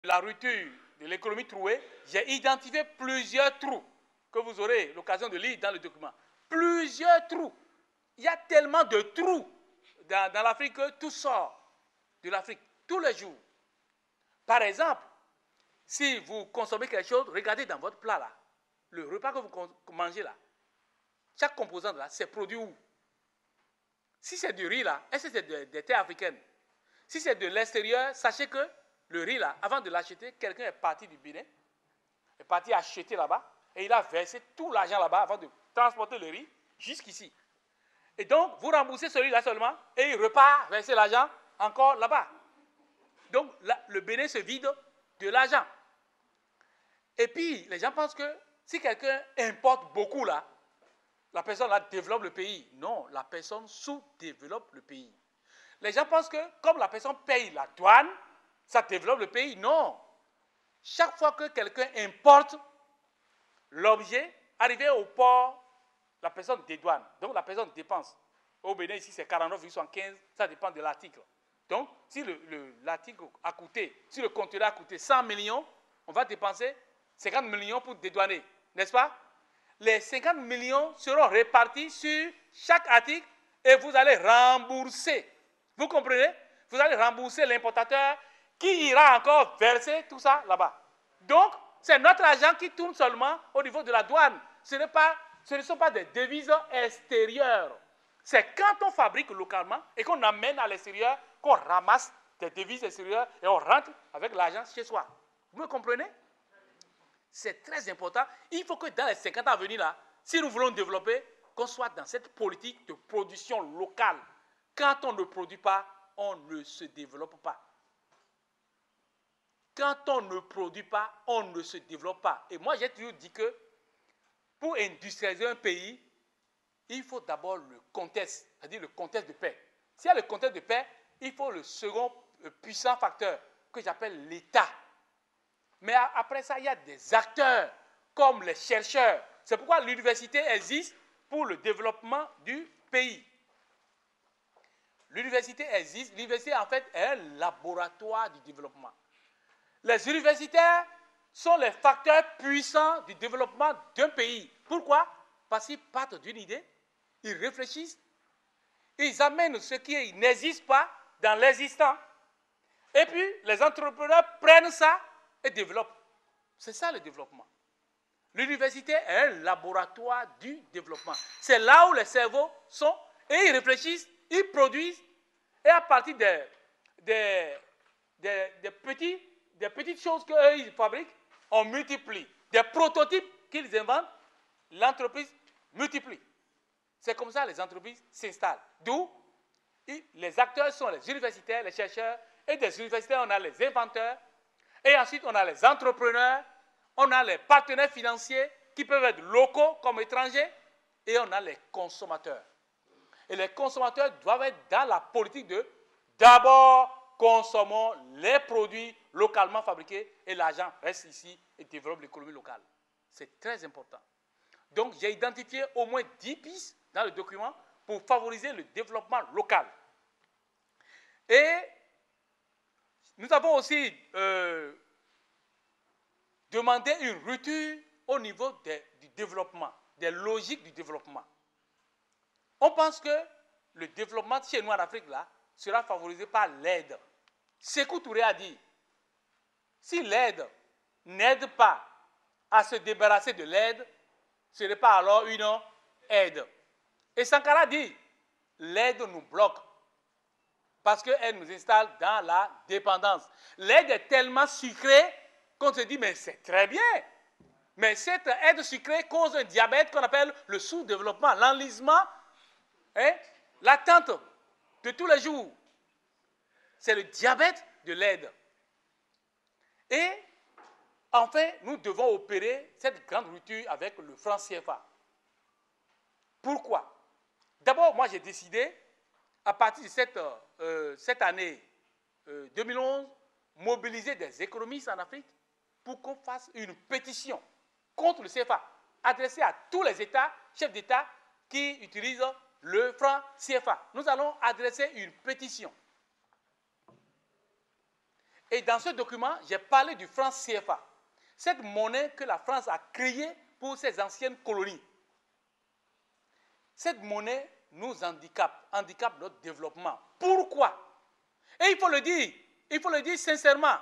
la rupture de l'économie trouée, j'ai identifié plusieurs trous que vous aurez l'occasion de lire dans le document. Plusieurs trous. Il y a tellement de trous dans l'Afrique que tout sort de l'Afrique tous les jours. Par exemple, si vous consommez quelque chose, regardez dans votre plat là, le repas que vous mangez là, chaque composante là, c'est produit où? Si c'est du riz là, est-ce que c'est des terres africaines? Si c'est de l'extérieur, sachez que le riz là, avant de l'acheter, quelqu'un est parti du Bénin, est parti acheter là-bas, et il a versé tout l'argent là-bas avant de transporter le riz jusqu'ici. Et donc, vous remboursez celui-là seulement, et il repart verser l'argent encore là-bas. Donc, là, le Bénin se vide de l'argent. Et puis, les gens pensent que si quelqu'un importe beaucoup là, la personne là développe le pays. Non, la personne sous-développe le pays. Les gens pensent que comme la personne paye la douane, ça développe le pays. Non. Chaque fois que quelqu'un importe l'objet, arrivé au port, la personne dédouane. Donc la personne dépense. Au Bénin, ici, c'est 49,75, ça dépend de l'article. Donc, si l'article a coûté, si le conteneur a coûté 100 millions, on va dépenser 50 millions pour dédouaner, n'est-ce pas? Les 50 millions seront répartis sur chaque article et vous allez rembourser. Vous comprenez? Vous allez rembourser l'importateur qui ira encore verser tout ça là-bas. Donc, c'est notre argent qui tourne seulement au niveau de la douane. Ce ne sont pas des devises extérieures. C'est quand on fabrique localement et qu'on amène à l'extérieur qu'on ramasse des devises extérieures et on rentre avec l'argent chez soi. Vous me comprenez? C'est très important. Il faut que dans les 50 ans à venir, là, si nous voulons développer, qu'on soit dans cette politique de production locale. Quand on ne produit pas, on ne se développe pas. Quand on ne produit pas, on ne se développe pas. Et moi, j'ai toujours dit que pour industrialiser un pays, il faut d'abord le contexte, c'est-à-dire le contexte de paix. S'il y a le contexte de paix, il faut le second puissant facteur que j'appelle l'État. Mais après ça, il y a des acteurs comme les chercheurs. C'est pourquoi l'université existe pour le développement du pays. L'université existe. L'université, en fait, est un laboratoire du développement. Les universitaires sont les facteurs puissants du développement d'un pays. Pourquoi? Parce qu'ils partent d'une idée, ils réfléchissent, ils amènent ce qui n'existe pas dans l'existant. Et puis, les entrepreneurs prennent ça et développent. C'est ça le développement. L'université est un laboratoire du développement. C'est là où les cerveaux sont et ils réfléchissent, ils produisent et à partir des petites choses qu'ils fabriquent, on multiplie. Des prototypes qu'ils inventent, l'entreprise multiplie. C'est comme ça que les entreprises s'installent. D'où les acteurs sont les universitaires, les chercheurs, et des universitaires, on a les inventeurs, et ensuite on a les entrepreneurs, on a les partenaires financiers qui peuvent être locaux comme étrangers, et on a les consommateurs. Et les consommateurs doivent être dans la politique de d'abord consommons les produits localement fabriqués et l'argent reste ici et développe l'économie locale. C'est très important. Donc j'ai identifié au moins 10 pistes dans le document pour favoriser le développement local. Et nous avons aussi demandé une rupture au niveau du développement, des logiques du développement. On pense que le développement chez nous en Afrique là, sera favorisé par l'aide. Sékou Touré a dit, si l'aide n'aide pas à se débarrasser de l'aide, ce n'est pas alors une aide. Et Sankara dit, l'aide nous bloque parce qu'elle nous installe dans la dépendance. L'aide est tellement sucrée qu'on se dit, mais c'est très bien. Mais cette aide sucrée cause un diabète qu'on appelle le sous-développement, l'enlisement, hein, l'attente de tous les jours. C'est le diabète de l'aide. Et enfin, nous devons opérer cette grande rupture avec le franc CFA. Pourquoi? D'abord, moi j'ai décidé, à partir de cette année 2011, mobiliser des économistes en Afrique pour qu'on fasse une pétition contre le CFA, adressée à tous les États, chefs d'État qui utilisent le franc CFA. Nous allons adresser une pétition. Et dans ce document, j'ai parlé du franc CFA. Cette monnaie que la France a créée pour ses anciennes colonies. Cette monnaie nous handicape notre développement. Pourquoi? Et il faut le dire sincèrement,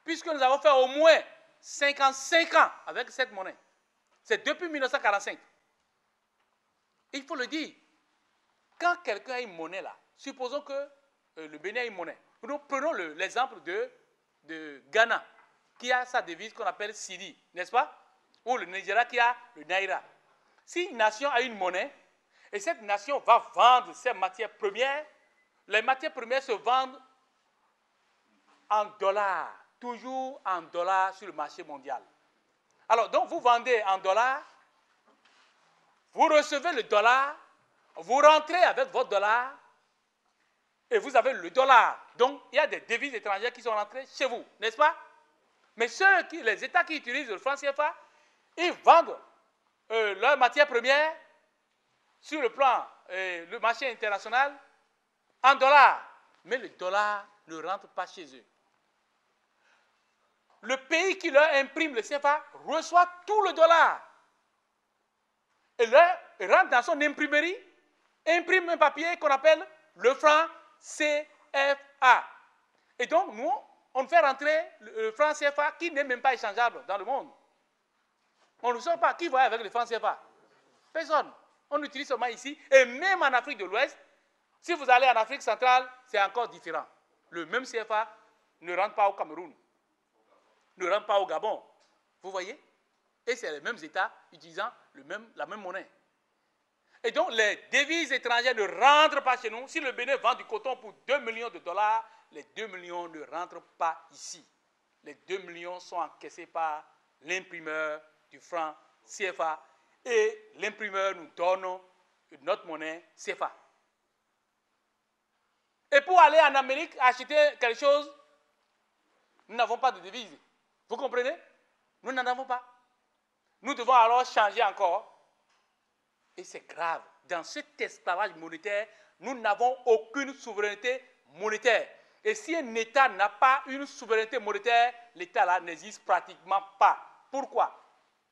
puisque nous avons fait au moins 55 ans avec cette monnaie. C'est depuis 1945. Il faut le dire. Quand quelqu'un a une monnaie là, supposons que le Bénin a une monnaie. Nous prenons l'exemple de Ghana, qui a sa devise qu'on appelle Cedi, n'est-ce pas? Ou le Nigeria qui a le Naira. Si une nation a une monnaie, et cette nation va vendre ses matières premières, les matières premières se vendent en dollars, toujours en dollars sur le marché mondial. Alors, donc, vous vendez en dollars, vous recevez le dollar, vous rentrez avec votre dollar, et vous avez le dollar. Donc, il y a des devises étrangères qui sont rentrées chez vous, n'est-ce pas? Mais les États qui utilisent le franc CFA, ils vendent leurs matières premières sur le plan, le marché international, en dollars. Mais le dollar ne rentre pas chez eux. Le pays qui leur imprime le CFA reçoit tout le dollar. Et leur rentre dans son imprimerie, imprime un papier qu'on appelle le franc CFA. Et donc, nous, on fait rentrer le franc CFA qui n'est même pas échangeable dans le monde. On ne sort pas. Qui va avec le franc CFA? Personne. On l'utilise seulement ici. Et même en Afrique de l'Ouest, si vous allez en Afrique centrale, c'est encore différent. Le même CFA ne rentre pas au Cameroun, ne rentre pas au Gabon. Vous voyez? Et c'est les mêmes États utilisant la même monnaie. Et donc, les devises étrangères ne rentrent pas chez nous. Si le Bénin vend du coton pour 2 millions de dollars, les 2 millions ne rentrent pas ici. Les 2 millions sont encaissés par l'imprimeur du franc CFA et l'imprimeur nous donne notre monnaie CFA. Et pour aller en Amérique acheter quelque chose, nous n'avons pas de devise. Vous comprenez? Nous n'en avons pas. Nous devons alors changer encore. Et c'est grave. Dans cet esclavage monétaire, nous n'avons aucune souveraineté monétaire. Et si un État n'a pas une souveraineté monétaire, l'État là n'existe pratiquement pas. Pourquoi?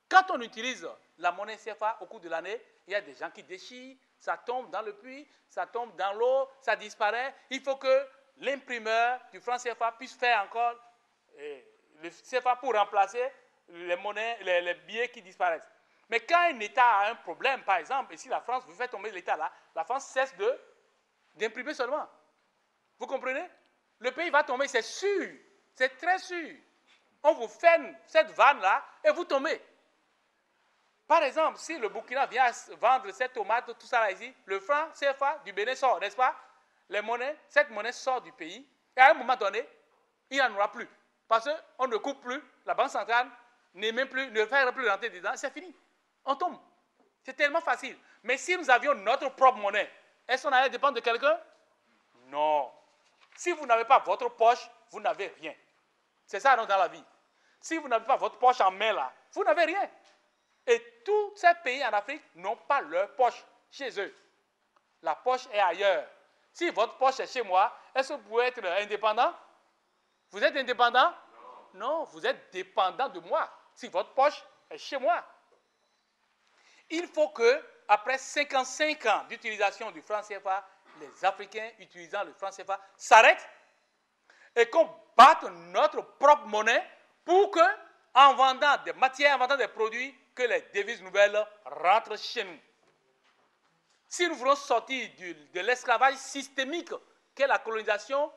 Quand on utilise la monnaie CFA au cours de l'année, il y a des gens qui déchirent, ça tombe dans le puits, ça tombe dans l'eau, ça disparaît. Il faut que l'imprimeur du franc CFA puisse faire encore le CFA pour remplacer les monnaies, les billets qui disparaissent. Mais quand un État a un problème, par exemple, et si la France vous fait tomber l'État là, la France cesse d'imprimer seulement. Vous comprenez? Le pays va tomber, c'est sûr, c'est très sûr. On vous fait cette vanne-là et vous tombez. Par exemple, si le Burkina vient vendre cette tomate, tout ça là ici, le franc CFA du Bénin sort, n'est-ce pas? Cette monnaie sort du pays et à un moment donné, il n'y en aura plus. Parce qu'on ne coupe plus, la Banque centrale ne fait plus rentrer dedans, c'est fini. On tombe. C'est tellement facile. Mais si nous avions notre propre monnaie, est-ce qu'on allait dépendre de quelqu'un? Non. Si vous n'avez pas votre poche, vous n'avez rien. C'est ça dans la vie. Si vous n'avez pas votre poche en main là, vous n'avez rien. Et tous ces pays en Afrique n'ont pas leur poche chez eux. La poche est ailleurs. Si votre poche est chez moi, est-ce que vous pouvez être indépendant? Vous êtes indépendant? Non, vous êtes dépendant de moi. Si votre poche est chez moi. Il faut que, après 55 ans d'utilisation du franc CFA, les Africains utilisant le franc CFA s'arrêtent et qu'on batte notre propre monnaie pour que, en vendant des matières, en vendant des produits, que les devises nouvelles rentrent chez nous. Si nous voulons sortir de l'esclavage systémique qu'est la colonisation,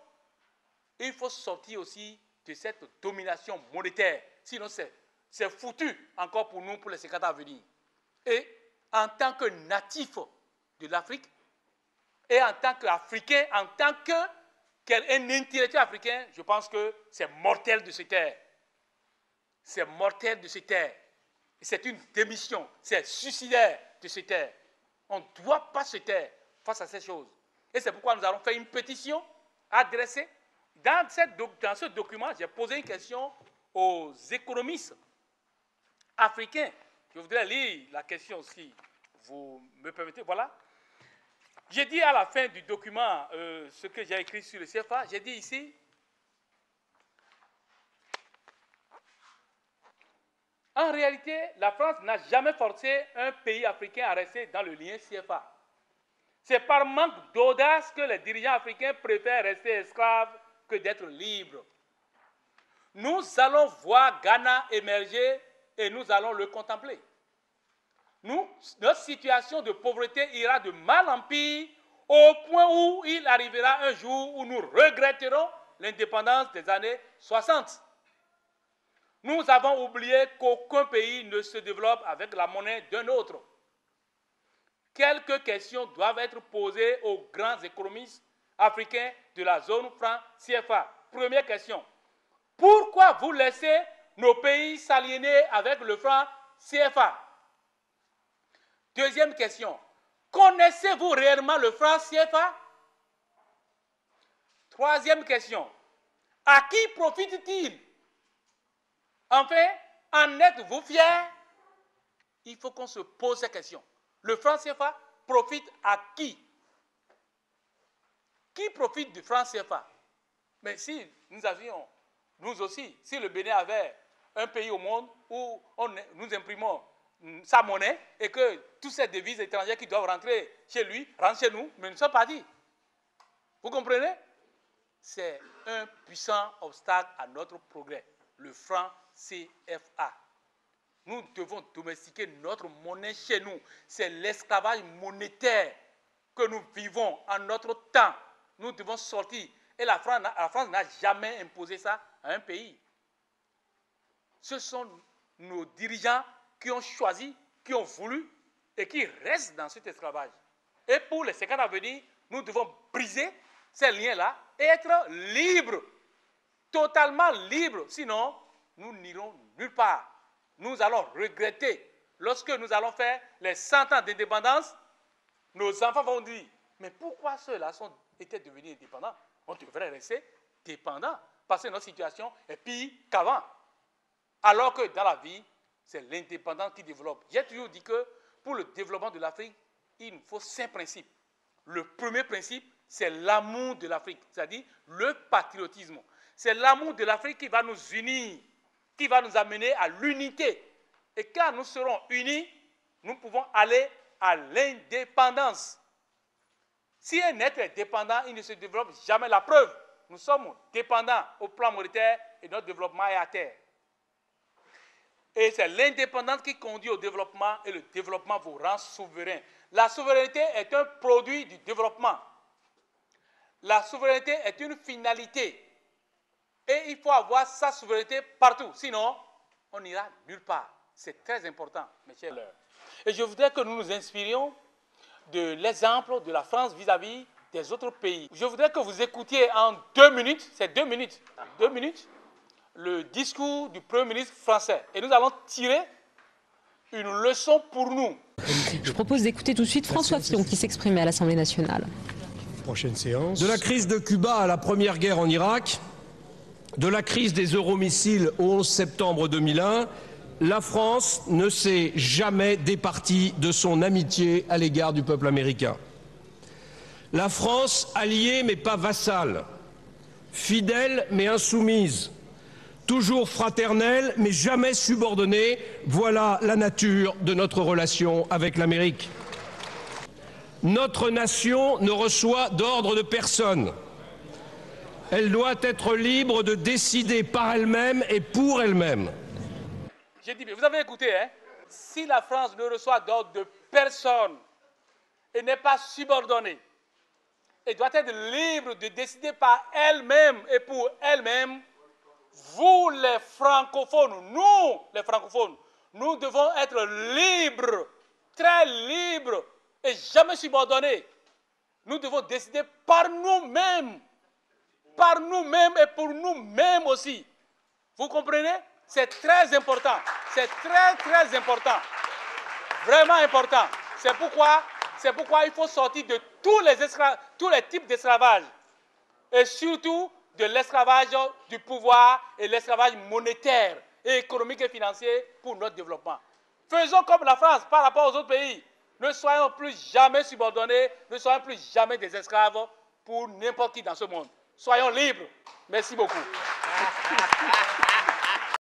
il faut sortir aussi de cette domination monétaire. Sinon, c'est foutu encore pour nous pour les 50 ans à venir. Et en tant que natif de l'Afrique, et en tant qu'Africain, en tant qu'un intellectuel africain, je pense que c'est mortel de se taire. C'est mortel de se taire. C'est une démission, c'est suicidaire de se taire. On ne doit pas se taire face à ces choses. Et c'est pourquoi nous allons faire une pétition adressée. Dans ce document, j'ai posé une question aux économistes africains. Je voudrais lire la question si vous me permettez. Voilà. J'ai dit à la fin du document ce que j'ai écrit sur le CFA. J'ai dit ici, En réalité, la France n'a jamais forcé un pays africain à rester dans le lien CFA. C'est par manque d'audace que les dirigeants africains préfèrent rester esclaves que d'être libres. Nous allons voir Ghana émerger et nous allons le contempler. Notre situation de pauvreté ira de mal en pire au point où il arrivera un jour où nous regretterons l'indépendance des années 60. Nous avons oublié qu'aucun pays ne se développe avec la monnaie d'un autre. Quelques questions doivent être posées aux grands économistes africains de la zone franc CFA. Première question. Pourquoi vous laissez nos pays s'aliéner avec le franc CFA? Deuxième question. Connaissez-vous réellement le franc CFA? Troisième question. À qui profite-t-il? Enfin, en êtes-vous fiers? Il faut qu'on se pose ces questions. Le franc CFA profite à qui? Qui profite du franc CFA? Mais si nous avions, nous aussi, si le Bénin avait un pays au monde où nous imprimons sa monnaie et que toutes ces devises étrangères qui doivent rentrer chez lui rentrent chez nous, mais nous sommes partis. Vous comprenez? C'est un puissant obstacle à notre progrès, le franc CFA. Nous devons domestiquer notre monnaie chez nous. C'est l'esclavage monétaire que nous vivons en notre temps. Nous devons sortir. Et la France n'a jamais imposé ça à un pays. Ce sont nos dirigeants qui ont choisi, qui ont voulu et qui restent dans cet esclavage. Et pour les 50 ans à venir, nous devons briser ces liens-là et être libres, totalement libres. Sinon, nous n'irons nulle part. Nous allons regretter. Lorsque nous allons faire les 100 ans d'indépendance, nos enfants vont dire, mais pourquoi ceux-là étaient devenus indépendants? On devrait rester dépendants parce que notre situation est pire qu'avant. Alors que dans la vie, c'est l'indépendance qui développe. J'ai toujours dit que pour le développement de l'Afrique, il nous faut 5 principes. Le premier principe, c'est l'amour de l'Afrique, c'est-à-dire le patriotisme. C'est l'amour de l'Afrique qui va nous unir, qui va nous amener à l'unité. Et quand nous serons unis, nous pouvons aller à l'indépendance. Si un être est dépendant, il ne se développe jamais. La preuve, nous sommes dépendants au plan monétaire et notre développement est à terre. Et c'est l'indépendance qui conduit au développement et le développement vous rend souverain. La souveraineté est un produit du développement. La souveraineté est une finalité. Et il faut avoir sa souveraineté partout. Sinon, on n'ira nulle part. C'est très important, mes chers. Et je voudrais que nous nous inspirions de l'exemple de la France vis-à-vis des autres pays. Je voudrais que vous écoutiez en 2 minutes, c'est 2 minutes, 2 minutes, le discours du Premier ministre français. Et nous allons tirer une leçon pour nous. Je propose d'écouter tout de suite François Fillon qui s'exprimait à l'Assemblée nationale. Prochaine séance. De la crise de Cuba à la première guerre en Irak, de la crise des euromissiles au 11 septembre 2001, la France ne s'est jamais départie de son amitié à l'égard du peuple américain. La France, alliée mais pas vassale, fidèle mais insoumise, toujours fraternelle mais jamais subordonnée, voilà la nature de notre relation avec l'Amérique. Notre nation ne reçoit d'ordre de personne. Elle doit être libre de décider par elle-même et pour elle-même. J'ai dit, mais vous avez écouté, hein? Si la France ne reçoit d'ordre de personne et n'est pas subordonnée, et doit être libre de décider par elle-même et pour elle-même, vous les francophones, nous les francophones, nous devons être libres, très libres et jamais subordonnés. Nous devons décider par nous-mêmes et pour nous-mêmes aussi. Vous comprenez? C'est très important. C'est très, très important. Vraiment important. C'est pourquoi il faut sortir de tous les types d'esclavage. Et surtout de l'esclavage du pouvoir et l'esclavage monétaire et économique et financier pour notre développement. Faisons comme la France par rapport aux autres pays. Ne soyons plus jamais subordonnés, ne soyons plus jamais des esclaves pour n'importe qui dans ce monde. Soyons libres. Merci beaucoup.